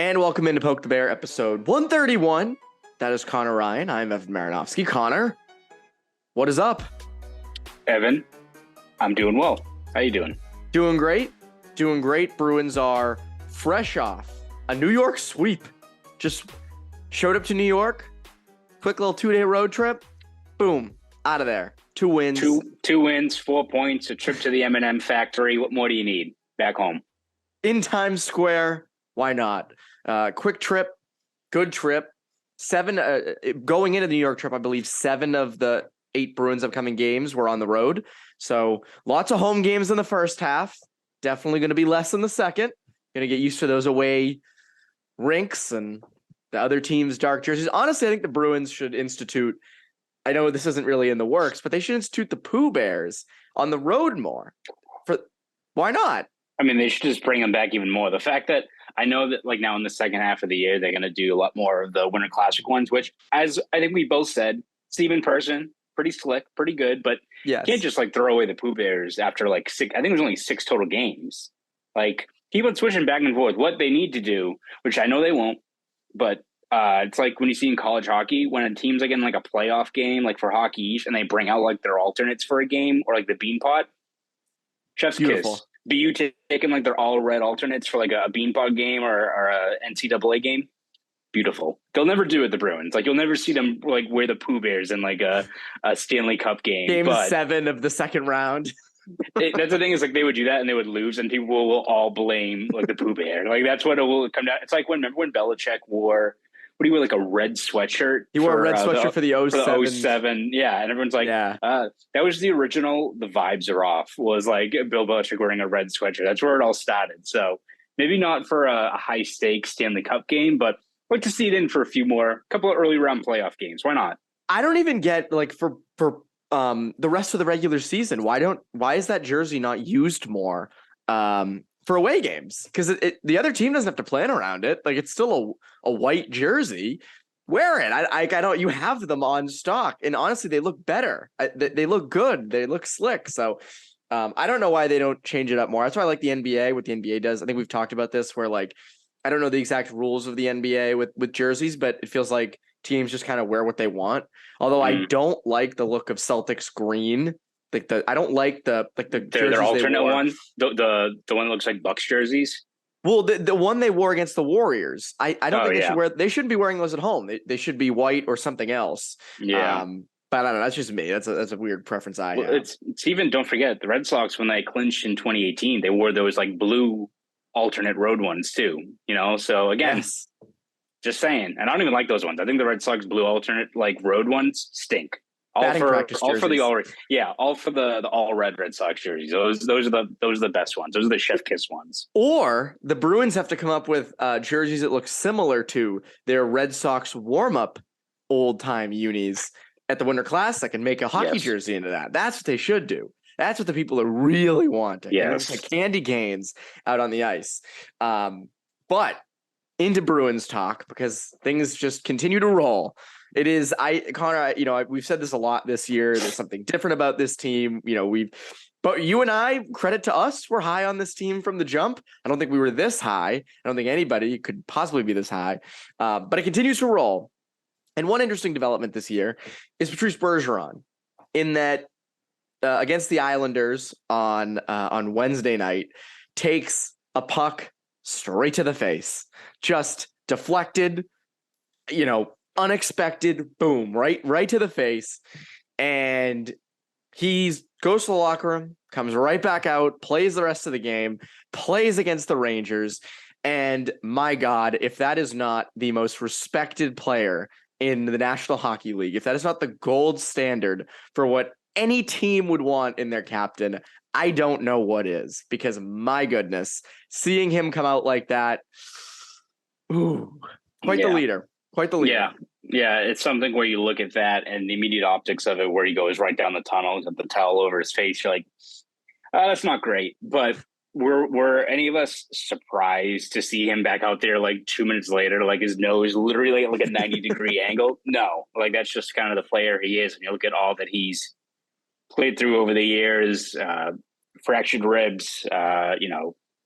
And welcome into Poke the Bear, episode 131. That is Conor Ryan. I'm Evan Marinofsky. Conor, what is up? Evan, I'm doing well. How you doing? Doing great. Doing great. Bruins are fresh off a New York sweep. Just showed up to New York. Quick little 2-day road trip. Boom. Out of there. 2 wins. Two wins, 4 points, a trip to the M&M factory. What more do you need? Back home. In Times Square. Why not? Quick trip. Good trip. Going into the New York trip, I believe 7 of the 8 Bruins upcoming games were on the road. So lots of home games in the first half. Definitely going to be less in the second. Going to get used to those away rinks and the other team's dark jerseys. Honestly, I think the Bruins should institute, I know this isn't really in the works, but they should institute the Pooh Bears on the road more. Why not? I mean, they should just bring them back even more. The fact that I know that like now in the second half of the year, they're going to do a lot more of the Winter Classic ones, which, as I think we both said, see in person, pretty slick, pretty good, but yes, you can't just like throw away the Pooh Bears after like 6. I think it was only 6 total games. Like keep on switching back and forth. What they need to do, which I know they won't, but it's like when you see in college hockey, when a team's like in like a playoff game, like for Hockey East, and they bring out like their alternates for a game or like the Bean Pot, chef's beautiful. kiss. BU taking like their all red alternates for like a Bean Pot game or a NCAA game. Beautiful. They'll never do it, the Bruins. Like you'll never see them like wear the Pooh Bears in like a Stanley Cup game. Game 7 of the second round. That's the thing is like they would do that and they would lose and people will all blame like the Pooh Bear. Like that's what it will come down. It's like remember when Belichick wore, what do you wear, like a red sweatshirt? He wore a red sweatshirt for the 07. 07. Yeah. And everyone's like, that was the original. The vibes are off was like Bill Belichick wearing a red sweatshirt. That's where it all started. So maybe not for a high stakes Stanley Cup game, but I'd like to see it in for a couple of early round playoff games. Why not? I don't even get like for the rest of the regular season. Why is that jersey not used more for away games? Because the other team doesn't have to plan around it. Like it's still a white jersey. Wear it. I don't. You have them on stock, and honestly, they look better. They look good. They look slick. So I don't know why they don't change it up more. That's why I like the NBA. What the NBA does. I think we've talked about this. Where like I don't know the exact rules of the NBA with jerseys, but it feels like teams just kind of wear what they want. Although I don't like the look of Celtics green. I don't like the their alternate one, the one that looks like Bucks jerseys. Well, the one they wore against the Warriors, I don't think they shouldn't be wearing those at home. They should be white or something else. Yeah. But I don't know. That's just me. That's a weird preference I have. It's even, don't forget, the Red Sox, when they clinched in 2018, they wore those like blue alternate road ones too, So again, just saying, and I don't even like those ones. I think the Red Sox blue alternate like road ones stink. All for the all red Red Sox jerseys. Those are the best ones. Those are the chef kiss ones. Or the Bruins have to come up with jerseys that look similar to their Red Sox warm up old time unis at the Winter Classic and make a hockey jersey into that. That's what they should do. That's what the people are really wanting. Yes, like candy canes out on the ice. But into Bruins talk because things just continue to roll. It is Conor, we've said this a lot this year. There's something different about this team. But you and I, credit to us, we're high on this team from the jump. I don't think we were this high. I don't think anybody could possibly be this high. But it continues to roll. And one interesting development this year is Patrice Bergeron in that against the Islanders on Wednesday night takes a puck straight to the face, just deflected, unexpected, boom, right to the face. And he goes to the locker room, comes right back out, plays the rest of the game, plays against the Rangers. And my God, if that is not the most respected player in the National Hockey League, if that is not the gold standard for what any team would want in their captain, I don't know what is, because my goodness, seeing him come out like that, quite the leader. Yeah, it's something where you look at that and the immediate optics of it, where he goes right down the tunnel, got the towel over his face. You're like, that's not great. But were any of us surprised to see him back out there like 2 minutes later, like his nose literally like a 90-degree angle? No, like that's just kind of the player he is. And you look at all that he's played through over the years, fractured ribs,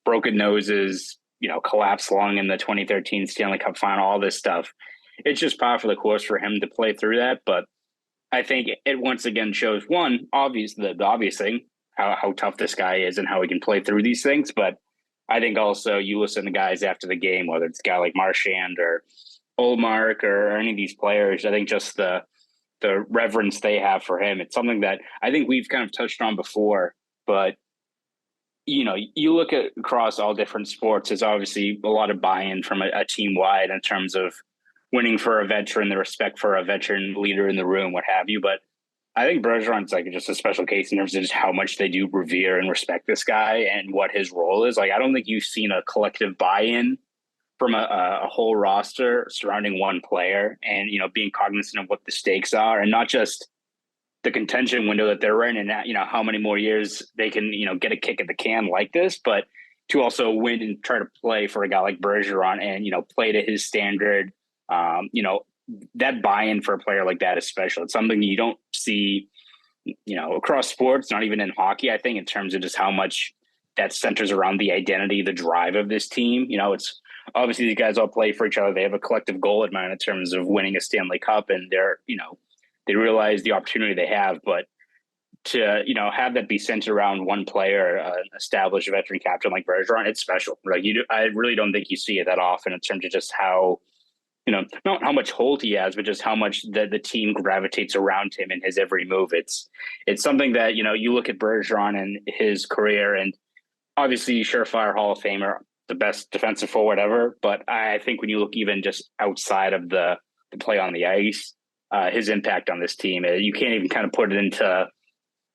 broken noses, collapsed lung in the 2013 Stanley Cup final, all this stuff. It's just par for the course for him to play through that. But I think it once again shows the obvious thing, how tough this guy is and how he can play through these things. But I think also you listen to guys after the game, whether it's a guy like Marchand or Olmark or any of these players, I think just the reverence they have for him. It's something that I think we've kind of touched on before, but you look at across all different sports, there's obviously a lot of buy-in from a team wide in terms of winning for a veteran, the respect for a veteran leader in the room, what have you. But I think Bergeron's like just a special case in terms of just how much they do revere and respect this guy and what his role is. Like, I don't think you've seen a collective buy-in from a whole roster surrounding one player and, being cognizant of what the stakes are and not just the contention window that they're in and, how many more years they can, get a kick at the can like this, but to also win and try to play for a guy like Bergeron and, play to his standard. That buy-in for a player like that is special. It's something you don't see, across sports, not even in hockey, I think, in terms of just how much that centers around the identity, the drive of this team. It's obviously these guys all play for each other. They have a collective goal in mind in terms of winning a Stanley Cup, and they realize the opportunity they have. But to, have that be centered around one player, an established veteran captain like Bergeron, it's special. Like I really don't think you see it that often in terms of just how, not how much hold he has, but just how much the team gravitates around him in his every move. It's something that, you look at Bergeron and his career, and obviously surefire Hall of Famer, the best defensive forward ever. But I think when you look even just outside of the play on the ice, his impact on this team, you can't even kind of put it into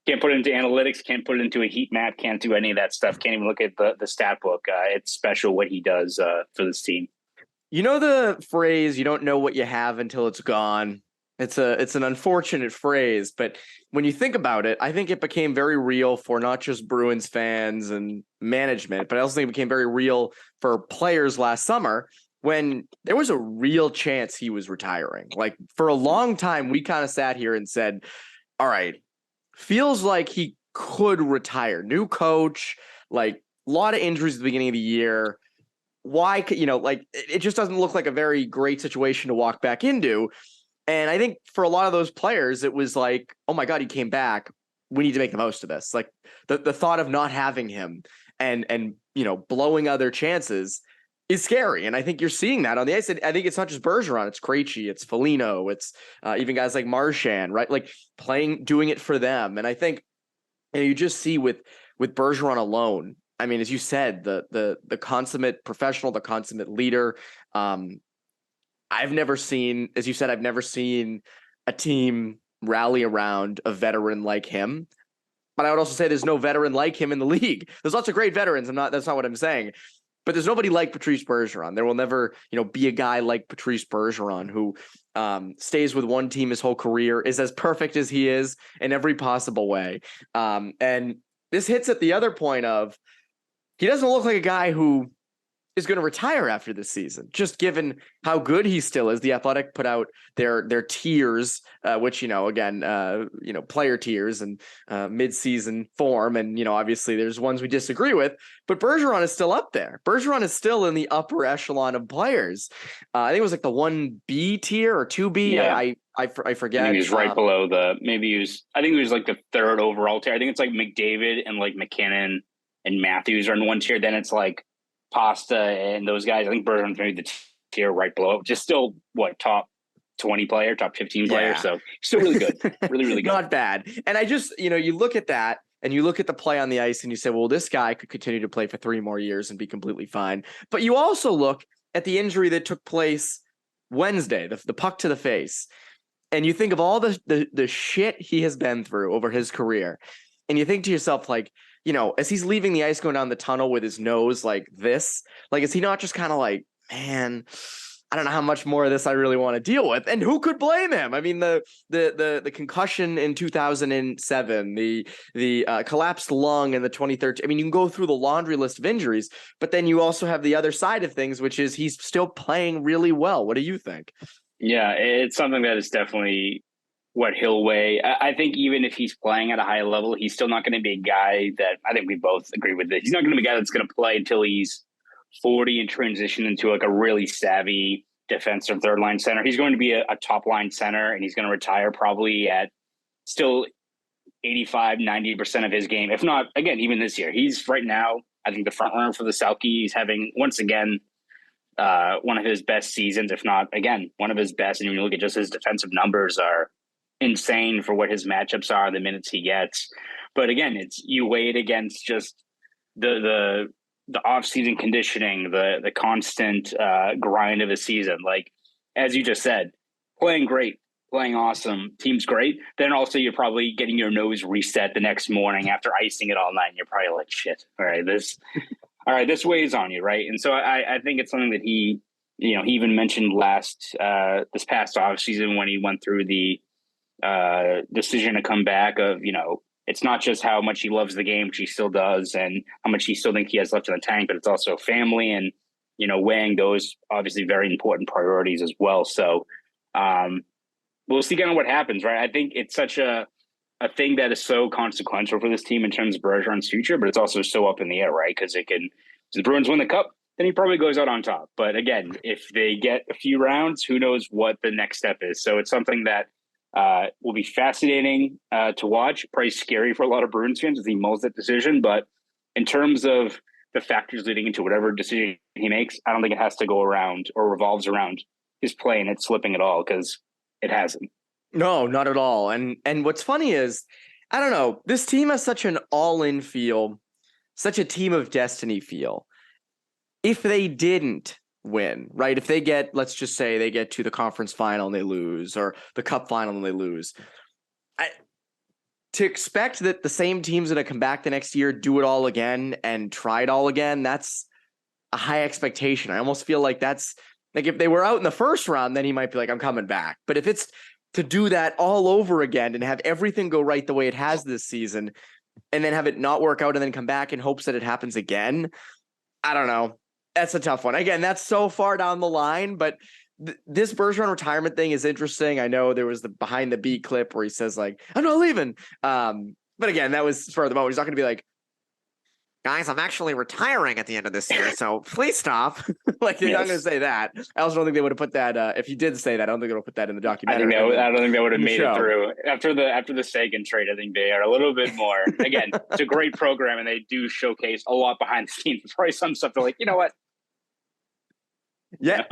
analytics, can't put it into a heat map, can't do any of that stuff, can't even look at the stat book. It's special what he does for this team. You know the phrase, you don't know what you have until it's gone. It's an unfortunate phrase, but when you think about it, I think it became very real for not just Bruins fans and management, but I also think it became very real for players last summer when there was a real chance he was retiring. Like, for a long time, we kind of sat here and said, all right, feels like he could retire. New coach, like a lot of injuries at the beginning of the year. Why could, it just doesn't look like a very great situation to walk back into. And I think for a lot of those players, it was like, oh my God, he came back. We need to make the most of this. Like the thought of not having him and blowing other chances is scary. And I think you're seeing that on the ice. I think it's not just Bergeron, it's Krejci, it's Foligno, it's even guys like Marchand, right? Like doing it for them. And I think you just see with Bergeron alone, I mean, as you said, the consummate professional, the consummate leader. I've never seen a team rally around a veteran like him. But I would also say there's no veteran like him in the league. There's lots of great veterans. That's not what I'm saying. But there's nobody like Patrice Bergeron. There will never, be a guy like Patrice Bergeron who stays with one team his whole career, is as perfect as he is in every possible way. And this hits at the other point of, he doesn't look like a guy who is going to retire after this season, just given how good he still is. The Athletic put out their tiers, which, player tiers and mid-season form. And, obviously there's ones we disagree with, but Bergeron is still up there. Bergeron is still in the upper echelon of players. I think it was like the 1B tier or 2B. Yeah. I forget. I think he was right below I think he was like the third overall tier. I think it's like McDavid and like McKinnon and Matthews are in one tier. Then it's like Pasta and those guys. I think Bergeron's maybe the tier right below, just still top 20 player, top 15 player. Yeah. So still really good. Really, really good. Not bad. And I just, you look at that and you look at the play on the ice and you say, well, this guy could continue to play for 3 more years and be completely fine. But you also look at the injury that took place Wednesday, the puck to the face. And you think of all the shit he has been through over his career. And you think to yourself, like, as he's leaving the ice going down the tunnel with his nose like this, like, is he not just kind of like, man, I don't know how much more of this I really want to deal with? And who could blame him? I mean, the concussion in 2007, the collapsed lung in the 2013. I mean, you can go through the laundry list of injuries, but then you also have the other side of things, which is he's still playing really well. What do you think? Yeah, it's something that is definitely what he'll weigh. I think even if he's playing at a high level, he's still not going to be a guy that, I think we both agree with this, he's not going to be a guy that's going to play until he's 40 and transition into like a really savvy defensive third line center. He's going to be a top line center, and he's going to retire probably at still 85-90% of his game. If not, again, even this year, he's right now, I think, the front runner for the Selke. He's having, once again, one of his best seasons, if not, again, one of his best. And when you look at just his defensive numbers are insane for what his matchups are, the minutes he gets. But again, it's you weigh it against just the off-season conditioning, the constant grind of a season. Like, as you just said, playing great, playing awesome, team's great. Then also you're probably getting your nose reset the next morning after icing it all night. And you're probably like, shit, all right, this weighs on you, right? And so I think it's something that he even mentioned this past offseason when he went through the decision to come back of, it's not just how much he loves the game, which he still does, and how much he still thinks he has left in the tank, but it's also family and, weighing those obviously very important priorities as well. So we'll see kind of what happens, right? I think it's such a thing that is so consequential for this team in terms of Bergeron's future, but it's also so up in the air, right? Because if the Bruins win the cup, then he probably goes out on top. But again, if they get a few rounds, who knows what the next step is. So it's something that will be fascinating to watch. Probably scary for a lot of Bruins fans as he mulls that decision. But in terms of the factors leading into whatever decision he makes, I don't think it has to go around or revolves around his play and it's slipping at all, because it hasn't. No, not at all. And what's funny is, I don't know, this team has such an all-in feel, such a team of destiny feel. If they didn't win, right? If they let's just say they get to the conference final and they lose, or the cup final and they lose, to expect that the same team's going to come back the next year, do it all again and try it all again, that's a high expectation. I almost feel like that's like, if they were out in the first round, then he might be like, I'm coming back. But if it's to do that all over again and have everything go right the way it has this season, and then have it not work out and then come back in hopes that it happens again, I don't know. That's a tough one. Again, that's so far down the line, but this Bergeron retirement thing is interesting. I know there was the behind the beat clip where he says like, I'm not leaving. But again, that was for the moment. He's not going to be like, guys, I'm actually retiring at the end of this year, so please stop. Like, they're not going to say that. I also don't think they would have put that. If you did say that, I don't think they would put that in the documentary. I don't think they would have made it through after the Sagan trade. I think they are a little bit more. Again, it's a great program, and they do showcase a lot behind the scenes. Probably some stuff they're like, you know what? Yeah,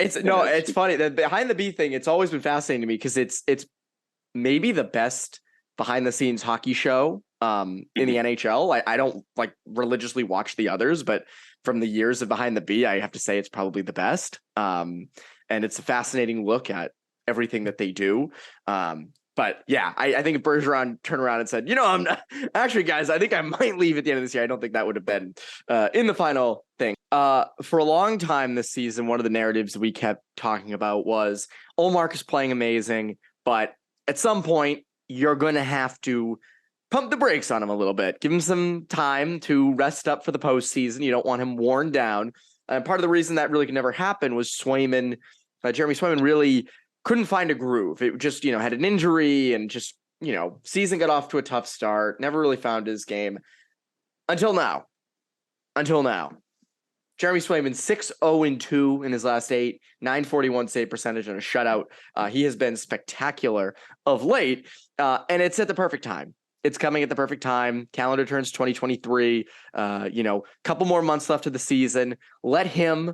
it's funny. The behind the beat thing, it's always been fascinating to me because it's maybe the best behind the scenes hockey show in the NHL. I don't like religiously watch the others, but from the years of behind the beat, I have to say it's probably the best. And it's a fascinating look at everything that they do. But yeah, I think if Bergeron turned around and said, I'm not, actually, guys, I think I might leave at the end of this year. I don't think that would have been in the final thing. For a long time this season, one of the narratives we kept talking about was Ullmark is playing amazing, but at some point you're going to have to pump the brakes on him a little bit, give him some time to rest up for the postseason. You don't want him worn down. And part of the reason that really could never happen was Jeremy Swayman really couldn't find a groove. It just, had an injury and just, season got off to a tough start, never really found his game until now. Jeremy Swayman 6-0-2 in his last 8, 941 save percentage and a shutout. He has been spectacular of late, and it's at the perfect time. It's coming at the perfect time. Calendar turns 2023. Couple more months left of the season. Let him,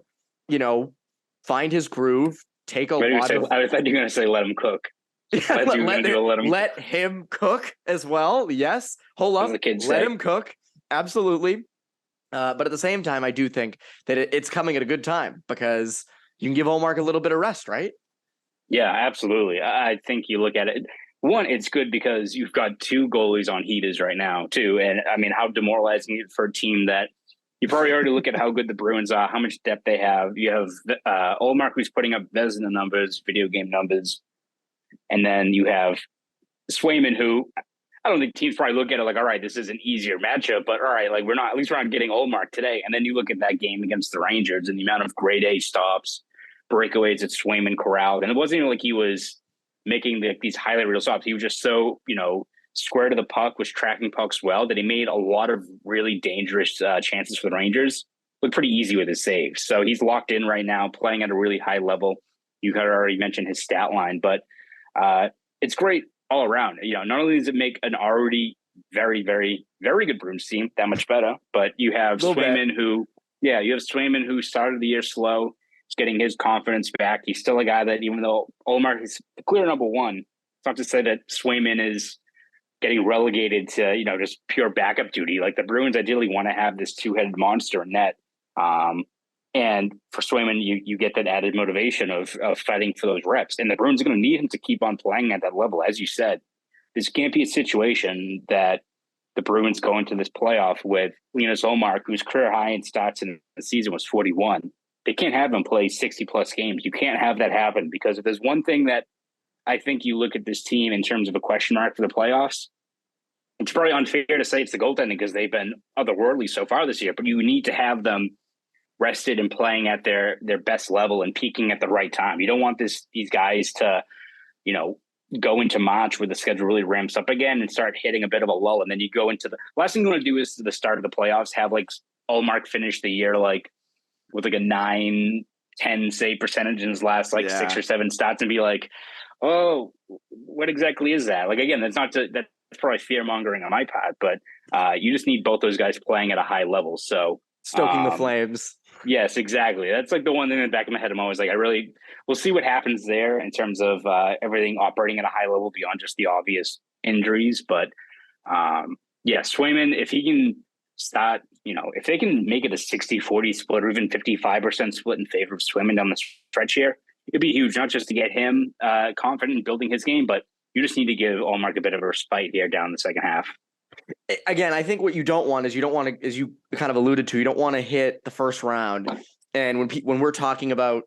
find his groove. Take a lot of. I thought you were going to say let him cook. Yeah, let him cook as well. Yes, hold up. Let him cook. Absolutely. But at the same time, I do think that it's coming at a good time because you can give Ullmark a little bit of rest, right? Yeah, absolutely. I think you look at it. One, it's good because you've got two goalies on heaters right now, too. And I mean, how demoralizing it for a team that you probably already look at how good the Bruins are, how much depth they have. You have Ullmark, who's putting up Vezina numbers, video game numbers. And then you have Swayman, who I don't think teams probably look at it like, all right, this is an easier matchup, but all right, like we're not getting Ullmark today. And then you look at that game against the Rangers and the amount of grade A stops, breakaways that Swayman corralled. And it wasn't even like he was making these highlight reel stops. He was just so, square to the puck, was tracking pucks well, that he made a lot of really dangerous chances for the Rangers. looked pretty easy with his saves. So he's locked in right now, playing at a really high level. You had already mentioned his stat line, but it's great all around. Not only does it make an already very, very, very good Bruins team that much better, but you have Swayman who started the year slow. He's getting his confidence back. He's still a guy that, even though Ullmark is the clear number one, it's not to say that Swayman is getting relegated to, just pure backup duty. Like, the Bruins ideally want to have this two-headed monster in net. And for Swayman, you get that added motivation of fighting for those reps. And the Bruins are going to need him to keep on playing at that level. As you said, this can't be a situation that the Bruins go into this playoff with Linus Ullmark, whose career high in stats in the season was 41. They can't have him play 60-plus games. You can't have that happen, because if there's one thing that I think you look at this team in terms of a question mark for the playoffs, it's probably unfair to say it's the goaltending, because they've been otherworldly so far this year, but you need to have them rested and playing at their best level and peaking at the right time. You don't want these guys to, go into March where the schedule really ramps up again and start hitting a bit of a lull. And then you go into the last thing you want to do is the start of the playoffs, have like Ullmark finish the year like with like a 9-10 save percentage in his last 6 or 7 starts and be like, oh, what exactly is that? Like, again, that's probably fear mongering on my part, but you just need both those guys playing at a high level. So stoking the flames. Yes, exactly. That's like the one thing in the back of my head. I'm always like, we'll see what happens there in terms of everything operating at a high level beyond just the obvious injuries. But Swayman, if he can start, if they can make it a 60-40 split or even 55% split in favor of Swayman down the stretch here, it'd be huge, not just to get him confident in building his game, but you just need to give Ullmark a bit of a respite here down the second half. Again, I think what you don't want, as you kind of alluded to, you don't want to hit the first round. And when we're talking about,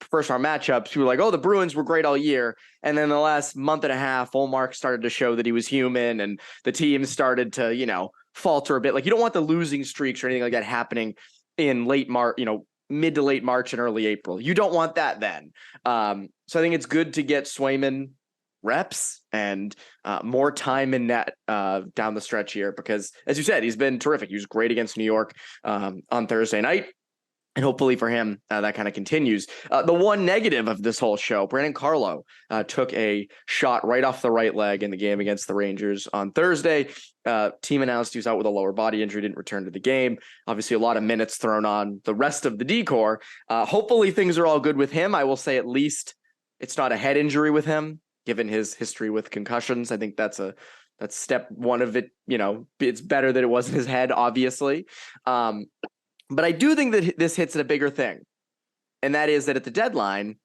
first round matchups, people are like, oh, the Bruins were great all year. And then the last month and a half, Ullmark started to show that he was human and the team started to, falter a bit. Like, you don't want the losing streaks or anything like that happening in late March, mid to late March and early April. You don't want that then. So I think it's good to get Swayman reps and more time in net down the stretch here, because, as you said, he's been terrific. He was great against New York on Thursday night. And hopefully for him, that kind of continues. The one negative of this whole show, Brandon Carlo took a shot right off the right leg in the game against the Rangers on Thursday. Team announced he was out with a lower body injury, didn't return to the game. Obviously, a lot of minutes thrown on the rest of the D-corps. Hopefully things are all good with him. I will say at least it's not a head injury with him, given his history with concussions. I think that's step one of it. It's better that it wasn't his head, obviously. But I do think that this hits at a bigger thing. And that is that at the deadline,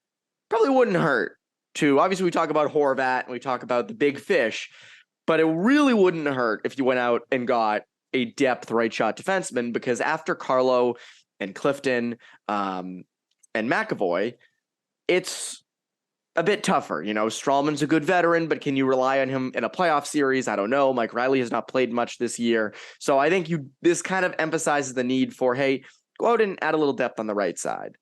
probably wouldn't hurt to, obviously we talk about Horvat and we talk about the big fish, but it really wouldn't hurt if you went out and got a depth right shot defenseman, because after Carlo and Clifton and McAvoy, it's a bit tougher. Strawman's a good veteran, but can you rely on him in a playoff series? I don't know. Mike Riley has not played much this year. So I think this kind of emphasizes the need for, hey, go out and add a little depth on the right side.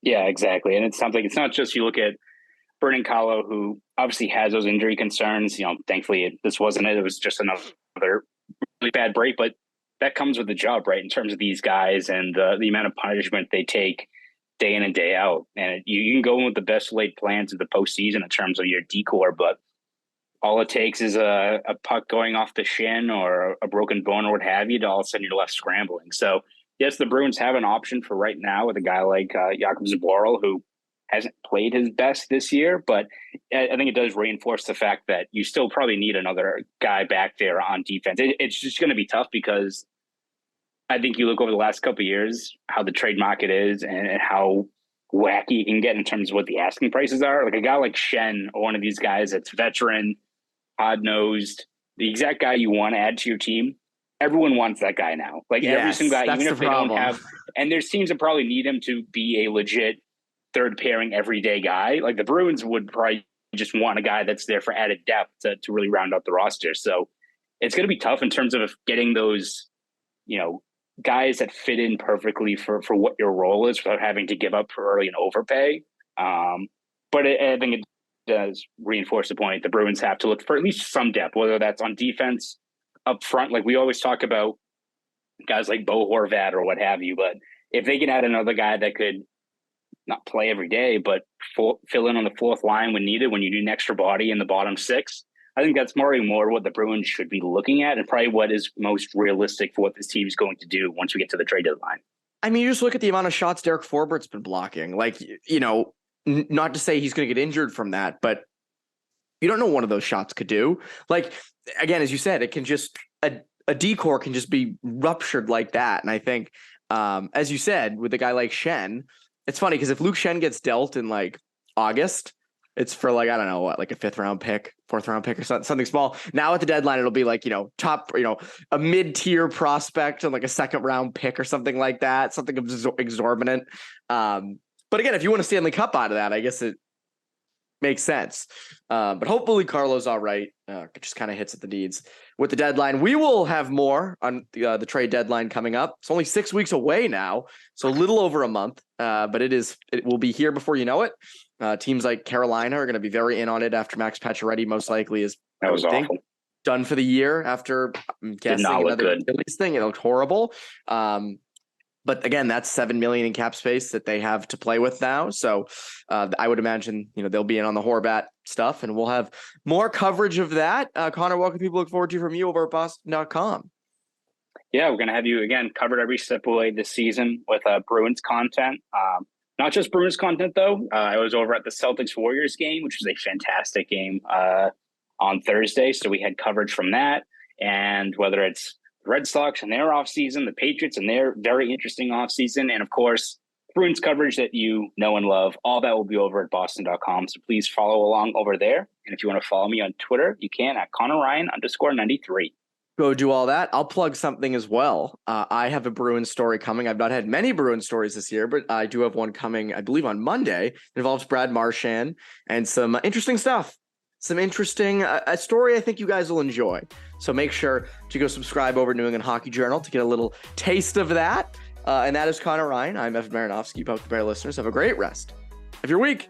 Yeah, exactly. And it's something, it's not just you look at Brandon Carlo, who obviously has those injury concerns. Thankfully this wasn't it. It was just another really bad break, but that comes with the job, right? In terms of these guys and the amount of punishment they take day in and day out. And you can go in with the best laid plans of the postseason in terms of your decor, but all it takes is a puck going off the shin or a broken bone or what have you, to all of a sudden you're left scrambling. So yes, the Bruins have an option for right now with a guy like Jakob Zboril, who hasn't played his best this year, but I think it does reinforce the fact that you still probably need another guy back there on defense. It's just going to be tough, because I think you look over the last couple of years, how the trade market is and how wacky you can get in terms of what the asking prices are. Like a guy like Shen, or one of these guys that's veteran, hard-nosed, the exact guy you want to add to your team. Everyone wants that guy now. Like every single guy, even if they don't have, and there's teams that probably need him to be a legit third pairing everyday guy. Like the Bruins would probably just want a guy that's there for added depth to really round out the roster. So it's going to be tough in terms of getting those, guys that fit in perfectly for what your role is without having to give up for early and overpay. But I think it does reinforce the point. The Bruins have to look for at least some depth, whether that's on defense up front. Like we always talk about guys like Bo Horvat or what have you. But if they can add another guy that could not play every day, but fill in on the fourth line when needed, when you need an extra body in the bottom six, I think that's more what the Bruins should be looking at, and probably what is most realistic for what this team is going to do once we get to the trade deadline. I mean, you just look at the amount of shots Derek Forbert's been blocking. Like, not to say he's going to get injured from that, but you don't know what one of those shots could do. Like, again, as you said, it can just a decor can just be ruptured like that. And I think, as you said, with a guy like Schenn, it's funny because if Luke Schenn gets dealt in like August, it's for like, I don't know what, like a 5th round pick, 4th round pick or something small. Now at the deadline, it'll be like, top, a mid-tier prospect and like a 2nd round pick or something like that, something exorbitant. But again, if you want a Stanley Cup out of that, I guess it makes sense. But hopefully Carlo's all right. It just kind of hits at the needs with the deadline. We will have more on the trade deadline coming up. It's only 6 weeks away now, so a little over a month. But it will be here before you know it. Teams like Carolina are going to be very in on it after Max Pacioretty most likely is awful. Done for the year after, I'm guessing, another Phillies thing. It looked horrible. But again, that's $7 million in cap space that they have to play with now. So I would imagine, they'll be in on the Horvat stuff, and we'll have more coverage of that. Connor, what can people look forward to from you over at Boston.com? Yeah, we're going to have you again covered every step of the way this season with Bruins content. Not just Bruins content, though. I was over at the Celtics-Warriors game, which was a fantastic game on Thursday. So we had coverage from that. And whether it's the Red Sox and their offseason, the Patriots and their very interesting offseason, and of course, Bruins coverage that you know and love, all that will be over at Boston.com. So please follow along over there. And if you want to follow me on Twitter, you can at Conor Ryan _93. Go do all that. I'll plug something as well. I have a Bruins story coming. I've not had many Bruins stories this year, but I do have one coming, I believe, on Monday. It involves Brad Marchand and some interesting stuff. Some interesting a story I think you guys will enjoy. So make sure to go subscribe over New England Hockey Journal to get a little taste of that. And that is Conor Ryan. I'm Evan Marinofsky. Poke the Bear listeners. Have a great rest of your week.